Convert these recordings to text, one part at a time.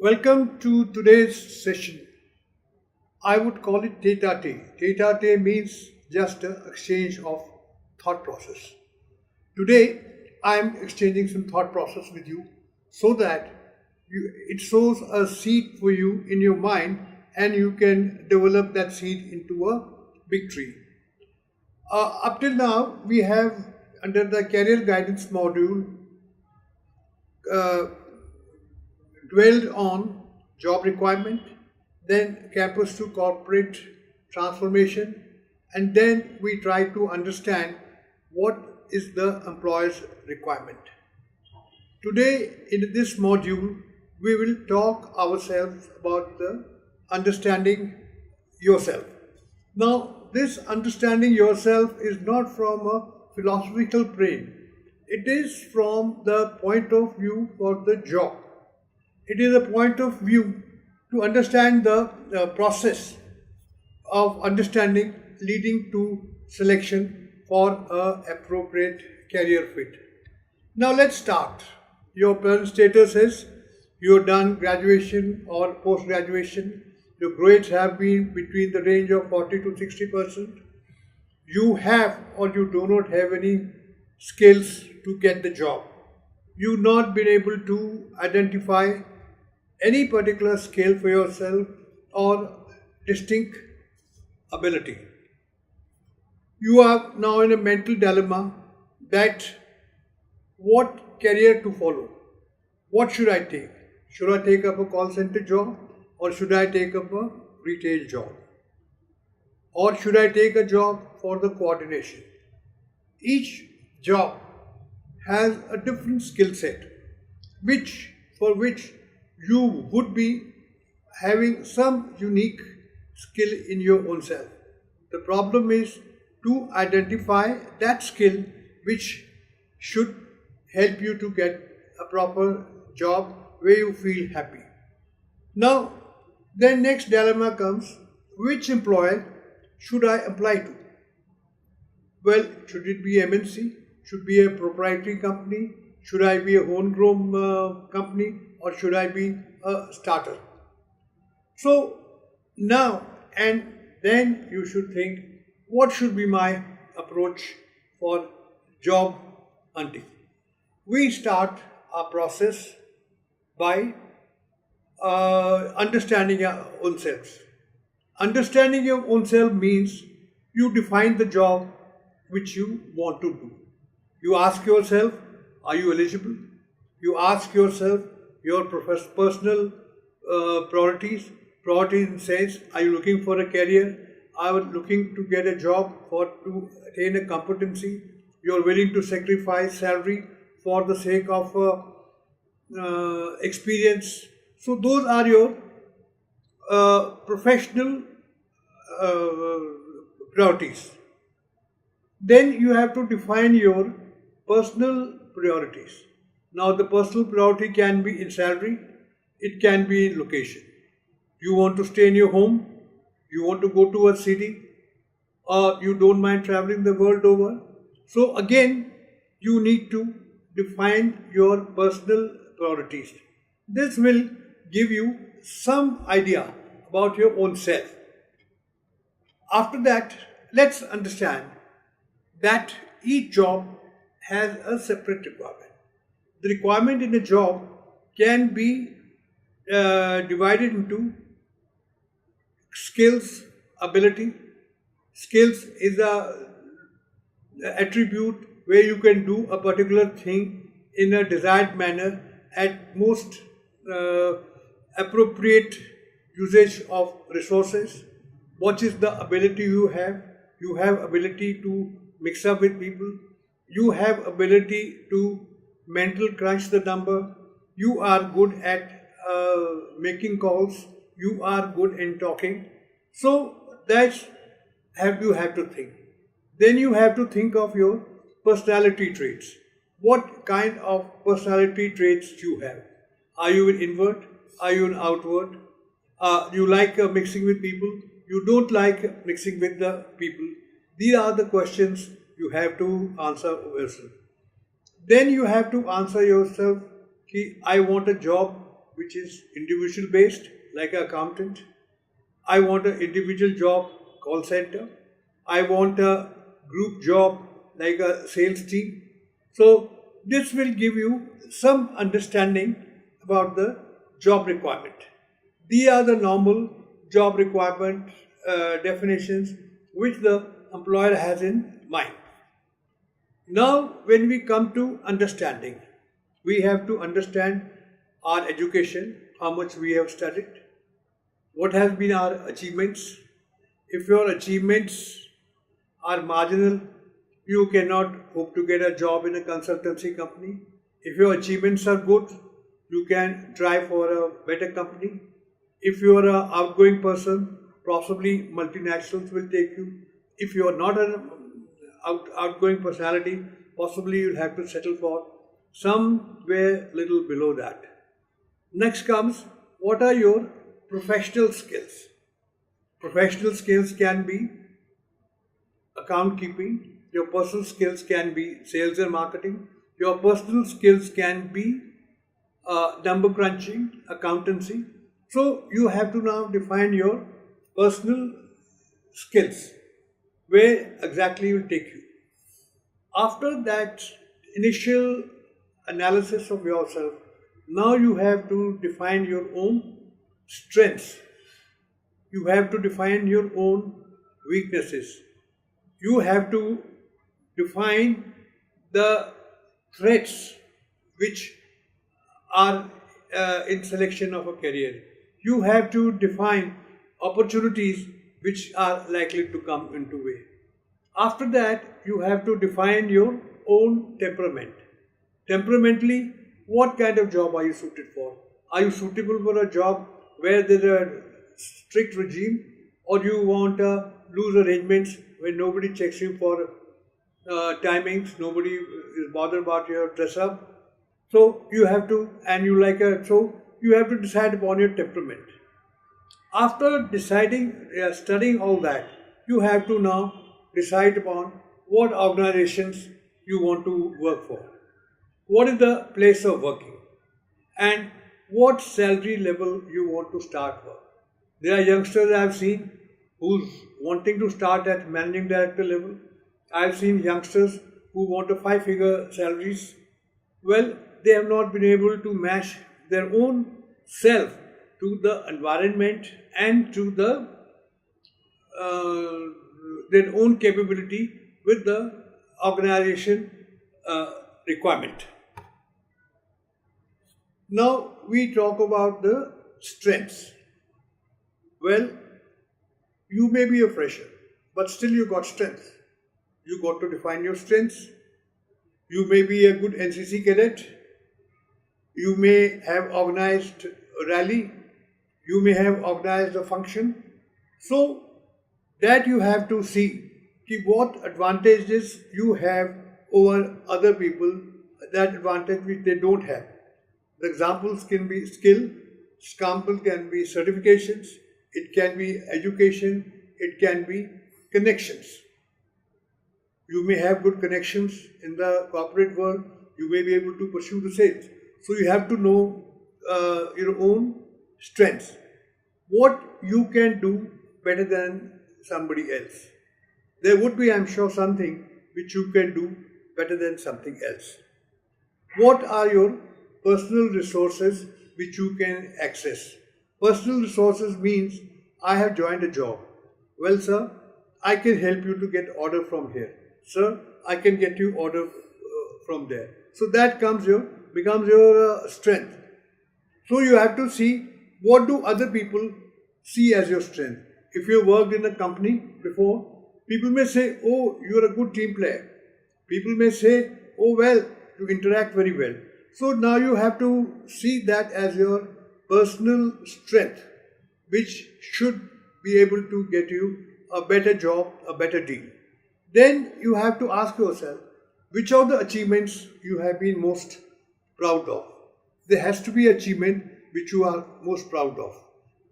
Welcome to today's session. I would call it tete-a-tete. Tete-a-tete means just an exchange of thought process. Today, I am exchanging some thought process with you so that it sows a seed for you in your mind and you can develop that seed into a big tree. Up till now, we have under the career guidance module uh, dwelled on job requirement, then campus to corporate transformation, and then we try to understand what is the employer's requirement. Today, in this module, we will talk ourselves about the understanding yourself. Now, this understanding yourself is not from a philosophical plane. It is from the point of view for the job. It is a point of view to understand the process of understanding leading to selection for a appropriate career fit. Now let's start. Your present status is you're done graduation or post graduation. Your grades have been between the range of 40 to 60%. You have or you do not have any skills to get the job. You've not been able to identify any particular skill for yourself or distinct ability. You are now in a mental dilemma that what career to follow? What should I take? Should I take up a call center job or should I take up a retail job? Or should I take a job for the coordination? Each job has a different skill set for which you would be having some unique skill in your own self. The problem is to identify that skill which should help you to get a proper job where you feel happy. Now, then next dilemma comes, which employer should I apply to? Well, should it be MNC? Should be a proprietary company? Should I be a homegrown company or should I be a starter? So now and then you should think what should be my approach for job hunting. We start our process by understanding our own selves. Understanding your own self means you define the job which you want to do. You ask yourself, are you eligible? You ask yourself your personal priorities. Priorities in sense, are you looking for a career? Are you looking to get a job to attain a competency? You're willing to sacrifice salary for the sake of experience. So those are your professional uh, priorities. Then you have to define your personal priorities. Now, the personal priority can be in salary, it can be in location. You want to stay in your home, you want to go to a city, or you don't mind traveling the world over. So, again, you need to define your personal priorities. This will give you some idea about your own self. After that, let's understand that each job has a separate requirement. The requirement in a job can be divided into skills, ability. Skills is a attribute where you can do a particular thing in a desired manner at most appropriate usage of resources. What is the ability you have? You have ability to mix up with people. You have ability to mental crunch the number. You are good at making calls. You are good in talking. So that's have you have to think. Then you have to think of your personality traits. What kind of personality traits you have? Are you an invert? Are you an outward? You like mixing with people? You don't like mixing with the people? These are the questions you have to answer yourself. Then you have to answer yourself, I want a job which is individual based, like an accountant. I want an individual job, call center. I want a group job, like a sales team. So, this will give you some understanding about the job requirement. These are the normal job requirement definitions which the employer has in mind. Now, when we come to understanding, we have to understand our education, how much we have studied, what has been our achievements. If your achievements are marginal, you cannot hope to get a job in a consultancy company. If your achievements are good, you can try for a better company. If you are an outgoing person, possibly multinationals will take you. If you are not an outgoing personality, possibly you'll have to settle for somewhere little below that. Next comes, what are your professional skills? Professional skills can be account keeping, your personal skills can be sales and marketing, your personal skills can be number crunching, accountancy. So you have to now define your personal skills, where exactly will take you. After that initial analysis of yourself, now you have to define your own strengths. You have to define your own weaknesses. You have to define the threats which are in selection of a career. You have to define opportunities which are likely to come into way. After that, you have to define your own temperament. Temperamentally, what kind of job are you suited for? Are you suitable for a job where there is a strict regime, or you want loose arrangements where nobody checks you for timings, nobody is bothered about your dress up? So you have to, and you like a, so you have to decide upon your temperament. After deciding, studying all that, you have to now decide upon what organizations you want to work for. What is the place of working? And what salary level you want to start for. There are youngsters I have seen who's wanting to start at managing director level. I have seen youngsters who want a 5-figure salaries. Well, they have not been able to match their own self to the environment and to the their own capability with the organization requirement. Now we talk about the strengths. Well, you may be a fresher, but still you got strengths. You got to define your strengths. You may be a good NCC cadet. You may have organized a rally. You may have organized a function. So that you have to see what advantages you have over other people, that advantage which they don't have. The examples can be skill, example can be certifications, it can be education, it can be connections. You may have good connections in the corporate world, you may be able to pursue the sales. So you have to know your own strengths. What you can do better than somebody else. There would be, I'm sure, something which you can do better than something else. What are your personal resources which you can access? Personal resources means I have joined a job. Well, sir, I can help you to get order from here. Sir, I can get you order from there. So that becomes your strength. So you have to see what do other people see as your strength. If you worked in a company before, people may say, oh, you are a good team player. People may say, oh, well, you interact very well. So now you have to see that as your personal strength, which should be able to get you a better job, a better deal. Then you have to ask yourself, which of the achievements you have been most proud of? There has to be achievement which you are most proud of.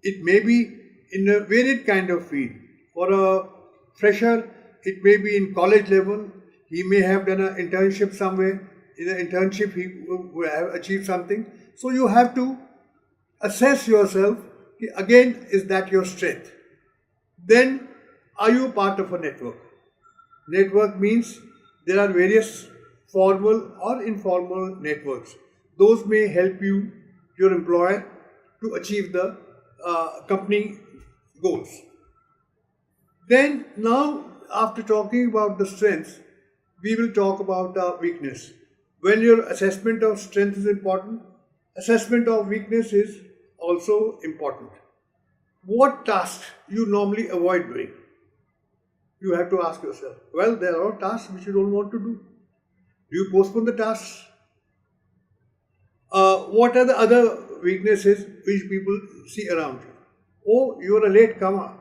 It may be in a varied kind of field. For a fresher, it may be in college level. He may have done an internship somewhere. In an internship, he will have achieved something. So you have to Assess yourself. Again, is that your strength? Then, are you part of a network? Network means there are various formal or informal networks. Those may help you, your employer, to achieve the company goals. Then, now, after talking about the strengths, we will talk about the weakness. When your assessment of strength is important, assessment of weakness is also important. What tasks you normally avoid doing? You have to ask yourself. Well, there are tasks which you don't want to do. Do you postpone the tasks? What are the other weaknesses which people see around you? Oh, you are a late comer.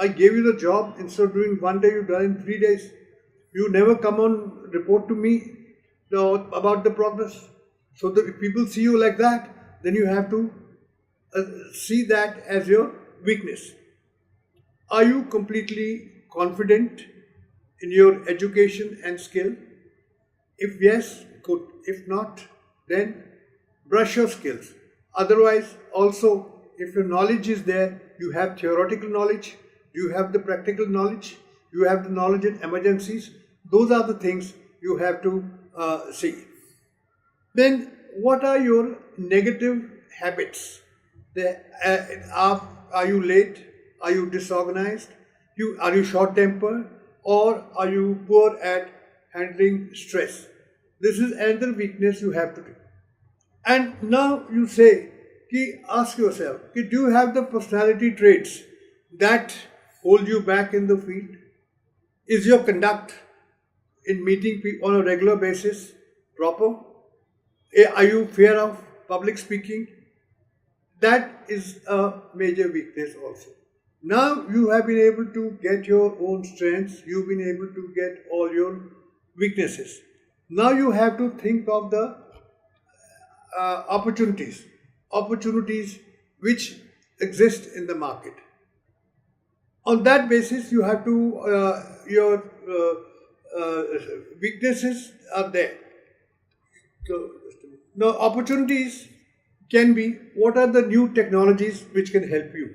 I gave you the job. Instead of doing one day, you've done in 3 days. You never come on report to me about the progress. So that if people see you like that, then you have to see that as your weakness. Are you completely confident in your education and skill? If yes, good. If not, then brush your skills. Otherwise, also, if your knowledge is there, you have theoretical knowledge, you have the practical knowledge, you have the knowledge in emergencies. Those are the things you have to see. Then, what are your negative habits? Are you late? Are you disorganized? Are you short-tempered? Or are you poor at handling stress? This is another weakness you have to do. And now you say, ask yourself, do you have the personality traits that hold you back in the field? Is your conduct in meeting people on a regular basis proper? Are you fear of public speaking? That is a major weakness also. Now you have been able to get your own strengths, you've been able to get all your weaknesses. Now you have to think of the opportunities which exist in the market. On that basis, you have to, your weaknesses are there. So, now, opportunities can be what are the new technologies which can help you?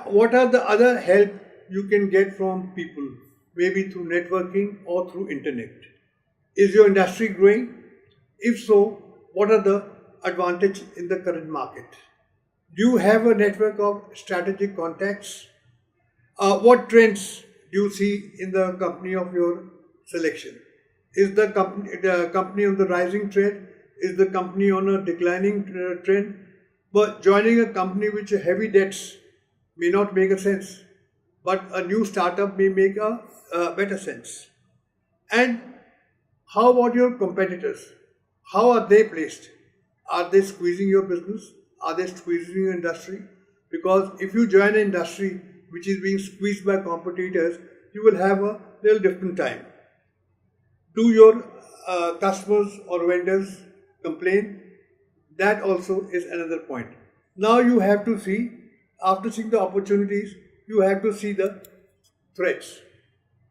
What are the other help you can get from people, maybe through networking or through internet? Is your industry growing? If so, what are the advantages in the current market? Do you have a network of strategic contacts? What trends do you see in the company of your selection? Is the company on the rising trend? Is the company on a declining trend? But joining a company which has heavy debts may not make a sense, but a new startup may make a better sense. And how about your competitors? How are they placed? Are they squeezing your business? Are they squeezing your industry? Because if you join an industry which is being squeezed by competitors, you will have a little different time. Do your customers or vendors complain? That also is another point. Now you have to see, after seeing the opportunities, you have to see the threats.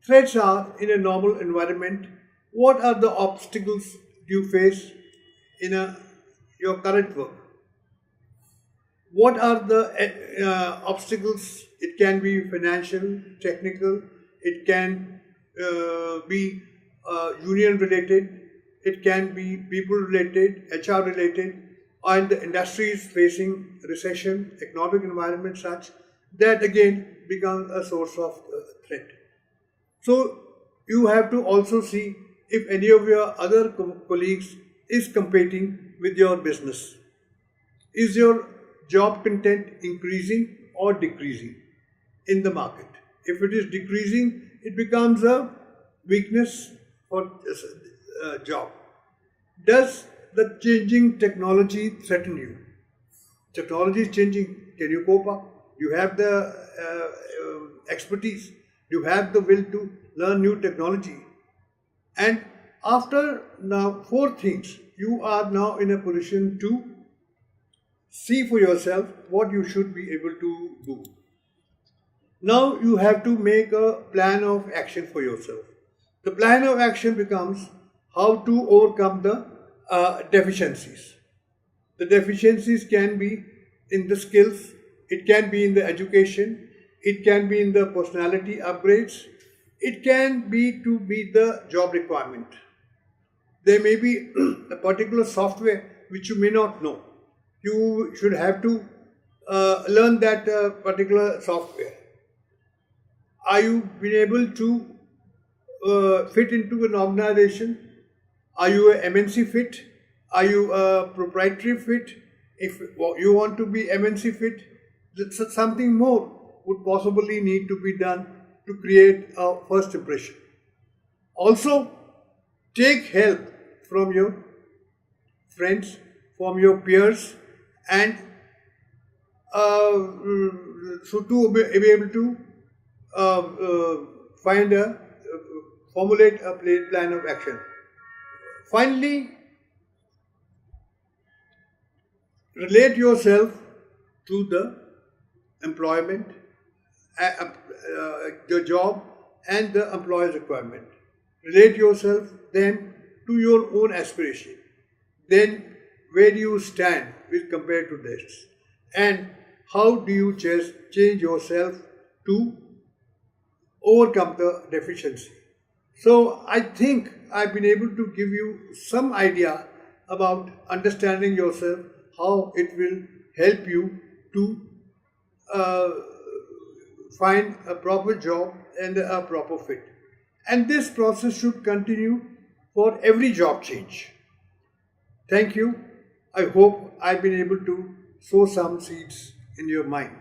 Threats are in a normal environment. What are the obstacles do you face in your current work? What are the obstacles? It can be financial, technical, it can be union related, it can be people related, HR related, and the industry is facing recession, economic environment such that again becomes a source of threat. So you have to also see if any of your other colleagues is competing with your business. Is your job content increasing or decreasing in the market? If it is decreasing, it becomes a weakness for job. Does the changing technology threaten you? Technology is changing. Can you cope up? You have the expertise. You have the will to learn new technology. And after now 4 things, you are now in a position to see for yourself what you should be able to do. Now you have to make a plan of action for yourself. The plan of action becomes how to overcome the deficiencies. The deficiencies can be in the skills, it can be in the education, it can be in the personality upgrades, it can be to meet the job requirement. There may be a particular software which you may not know. You should have to learn that particular software. Are you been able to fit into an organization? Are you a MNC fit? Are you a proprietary fit? If you want to be MNC fit, something more would possibly need to be done to create a first impression. Also, take help from your friends, from your peers, and so to be able to find formulate a plan of action. Finally, relate yourself to the employment, the job, and the employer's requirement. Relate yourself then to your own aspiration. Then, where do you stand with compared to this? And how do you change yourself to overcome the deficiency? So, I think I've been able to give you some idea about understanding yourself, how it will help you to find a proper job and a proper fit. And this process should continue for every job change. Thank you. I hope I've been able to sow some seeds in your mind.